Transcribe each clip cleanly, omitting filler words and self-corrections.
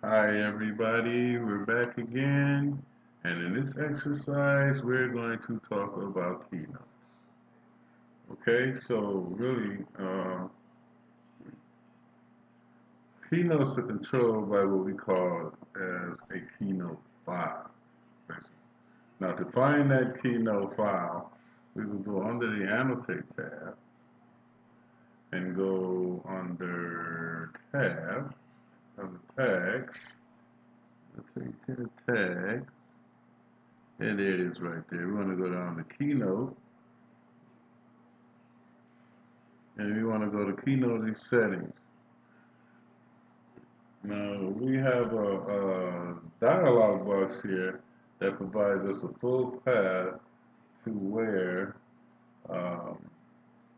Hi everybody, we're back again, and in this exercise we're going to talk about keynotes. Okay, so really, keynotes are controlled by what we call as a keynote file. Basically. Now to find that keynote file, we will go under the Annotate tab and go under Tab, under Tags. Let's take to the tags. And there it is right there. We want to go down to Keynote, and we want to go to Keynote settings. Now we have a dialog box here that provides us a full path to where um,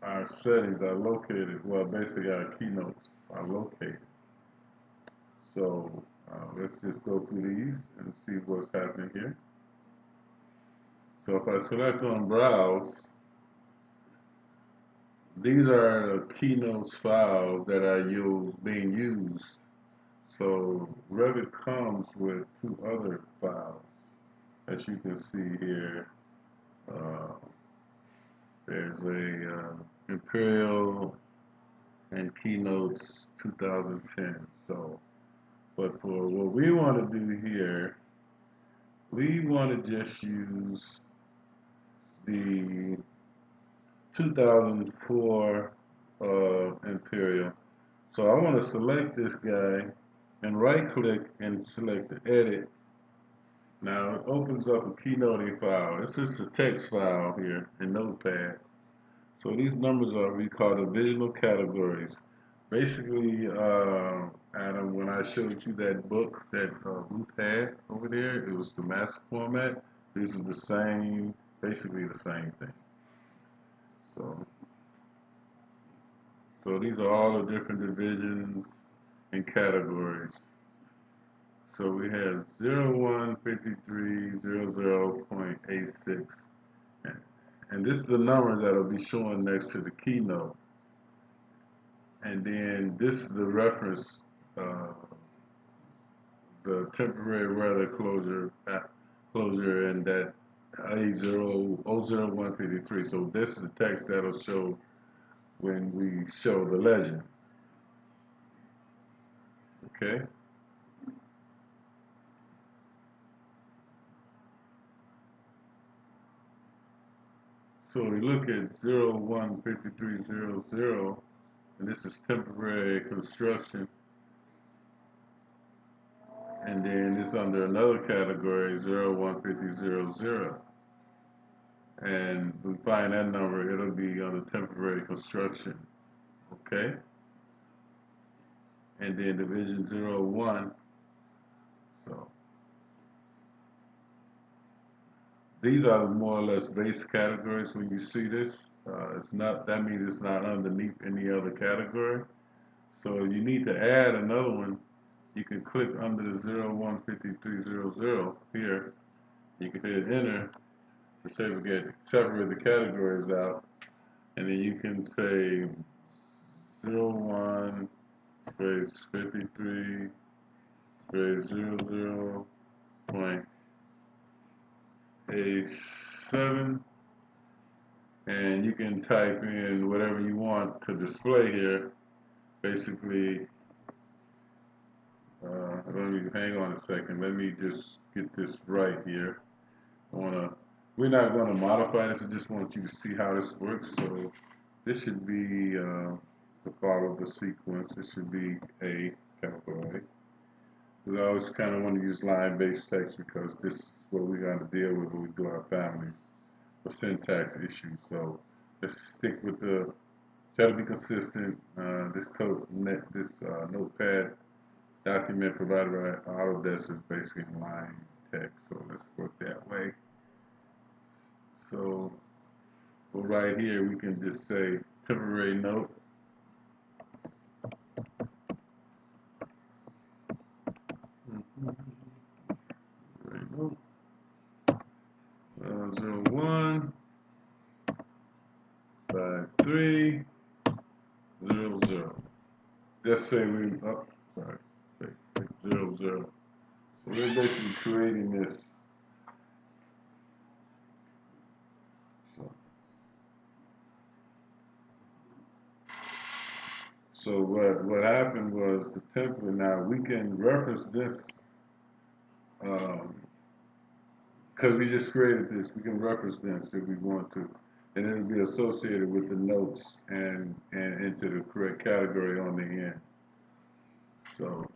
our settings are located. Well, basically our keynotes are located. So let's just go through these and see what's happening here. So if I select on Browse, these are the keynotes files that are being used. So Revit comes with two other files, as you can see here. Uh, there's a Imperial and Keynotes 2010. So, but for what we want to do here, we want to just use the 2004 Imperial. So I want to select this guy and right click and select the edit. Now it opens up a keynote file. It's just a text file here in Notepad. So these numbers are we call divisional categories. Basically, Adam, when I showed you that book that Ruth had over there, it was the master format. This is the same, basically the same thing. So, so these are all the different divisions and categories. So we have 015300.86, and this is the number that'll be showing next to the keynote. And then this is the reference, uh, the temporary weather closure, and that A00153. So this is the text that'll show when we show the legend. Okay. So we look at 015300, and this is temporary construction. And then it's under another category, 015000. And we find that number, it'll be under temporary construction. Okay? And then division 01. So these are more or less base categories. When you see this, it's not, that means it's not underneath any other category. So if you need to add another one, you can click under the 015300 here. You can hit enter to separate the categories out, and then you can say 01 space 53 space 00.87, and you can type in whatever you want to display here. Basically, let me hang on a second. Let me just get this right here. We're not going to modify this. I just want you to see how this works. So this should be to follow the sequence. It should be A, capital A. We always kind of want to use line-based text because this is what we're going to deal with when we do our families for syntax issues. So let's stick with try to be consistent. This notepad document provided by Autodesk is basically line text. So let's work that way. So for right here, we can just say temporary note. Temporary note. 015300. Just say we, oh, sorry, 00. 0. So we're basically creating this. So, so what happened was the template. Now we can reference this because we just created this. We can reference this if we want to, and it'll be associated with the notes and into the correct category on the end. So,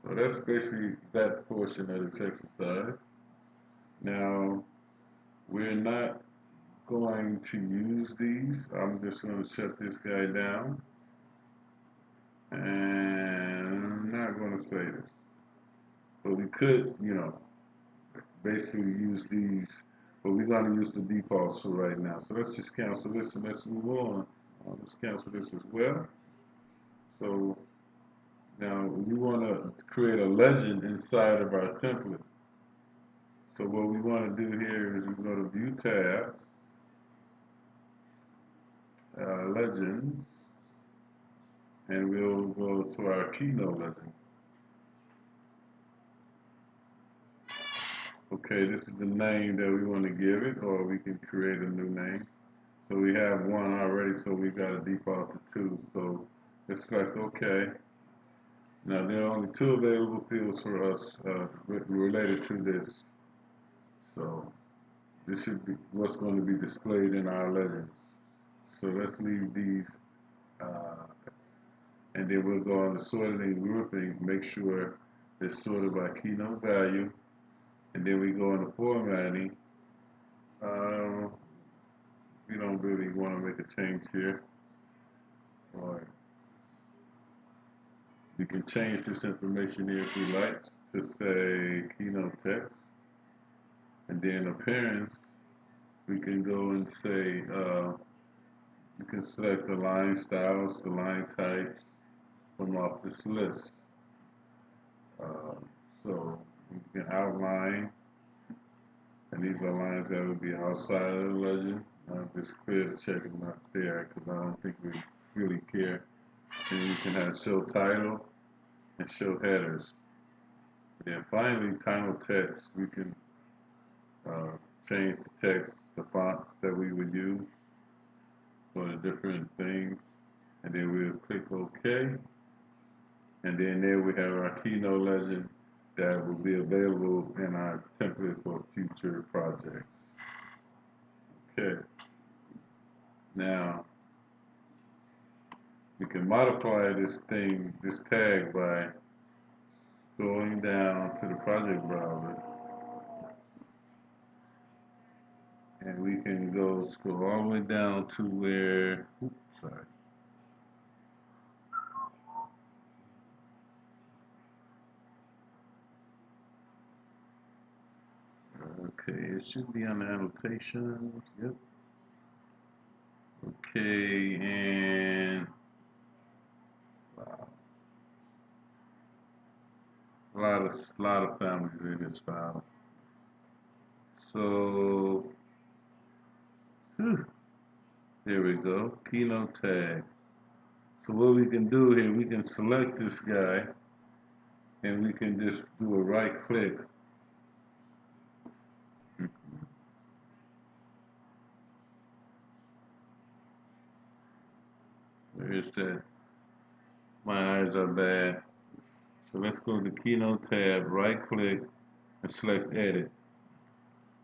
so that's basically that portion of this exercise. Now we're not going to use these. I'm just going to shut this guy down, and I'm not going to say this, but we could, basically use these, but we're going to use the defaults for right now. So let's just cancel this and let's move on. Let's cancel this as well. So now we want to create a legend inside of our template. So what we want to do here is we go to View tab, Legends, and we'll go to our Keynote legend. Okay, this is the name that we want to give it, or we can create a new name. So we have one already, so we got a default to 2. So let's select OK. Now there are only 2 available fields for us related to this. So this should be what's going to be displayed in our legends. So let's leave these, and then we'll go on to sorting and grouping, make sure it's sorted by keynote value, and then we go into formatting. We don't really want to make a change here. Or we can change this information here if we like to say keynote text, and then appearance. We can go and say you can select the line styles, the line types from off this list. So you can outline, and these are lines that would be outside of the legend. Just clear to check them not there because I don't think we really care. And you can have show title and show headers. Then finally, title text. We can change the text, the fonts that we would use for the different things, and then we'll click OK. And then there we have our keynote legend that will be available in our template for future projects. Okay. Now we can modify this tag by scrolling down to the project browser, and we can scroll all the way down to where, sorry. Okay, it should be on the annotations. Yep. Okay, and wow, a lot of families in this file. So, here we go. Keynote tag. So what we can do here, we can select this guy, and we can just do a right click. Where is that? My eyes are bad. So let's go to the Keynote tab, right click, and select Edit.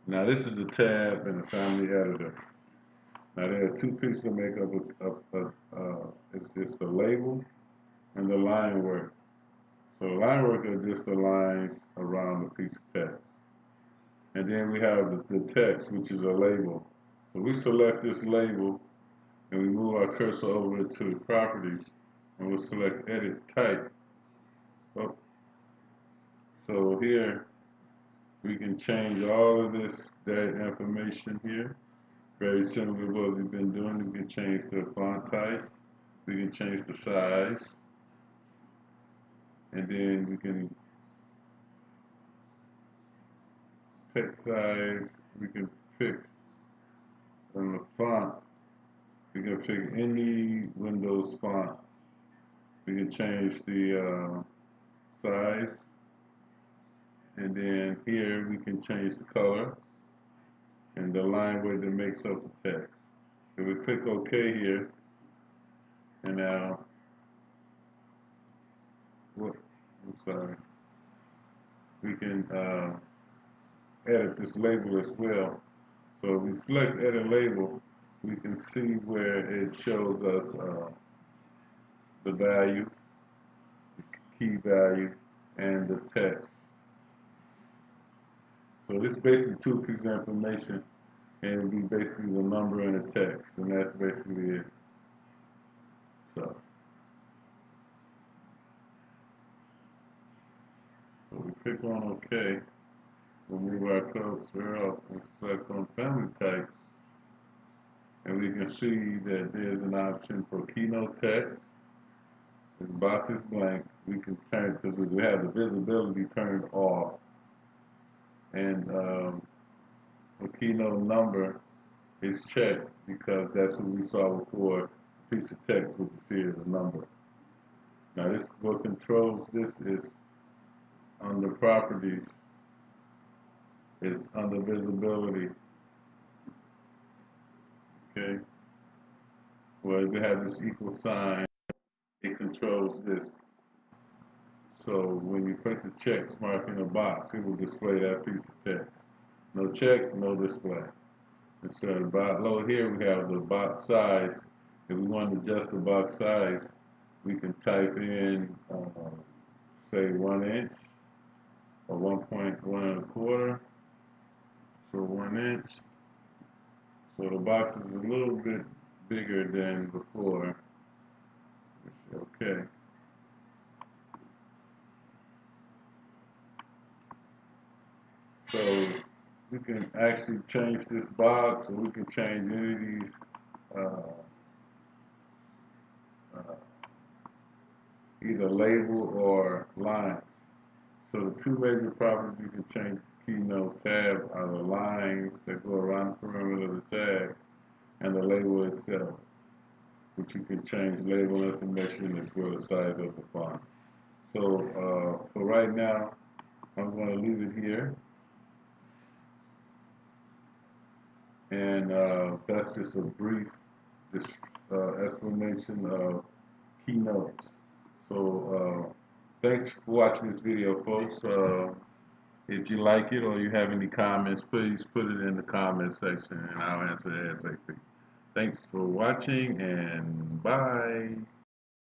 Now this is the tab in the Family Editor. Now there are 2 pieces that make up it's the label and the line work. So the line work are just the lines around the piece of text. And then we have the text, which is a label. So we select this label, and we move our cursor over to properties, and we'll select edit type. Oh. So here we can change all of that information here. Very similar to what we've been doing. We can change the font type, we can change the size, and then we can text size. We can pick on the font. We can pick any Windows font We can change the size, and then here we can change the color and the line weight that makes up the text. If we click OK here, and now, I'm sorry, we can edit this label as well. So if we select edit label, we can see where it shows us the value, the key value, and the text. So this basically two pieces of information, and it would be basically the number and the text, and that's basically it. So we click on OK. We'll move our cursor up and select on family types, and we can see that there's an option for keynote text. The box is blank. We can turn it because we have the visibility turned off, and the keynote number is checked because that's what we saw before. A piece of text with the series of number. Now this what controls this is under properties, is under visibility. Okay, where we have this equal sign, it controls this. So when you place a check mark in a box, it will display that piece of text. No check, no display. And so below here we have the box size. If we want to adjust the box size, we can type in, say 1 inch or 1.125. So 1 inch. So the box is a little bit bigger than before. Okay. So we can actually change this box, or we can change any of these uh, uh, either label or lines. So the two major properties you can change the Keynote tab are the lines that go around the perimeter of the tag and the label itself, which you can change label information as well as size of the font. So for right now, I'm going to leave it here, and that's just a brief explanation of Keynotes. So thanks for watching this video, folks. If you like it or you have any comments, please put it in the comment section and I'll answer ASAP. Thanks for watching, and bye.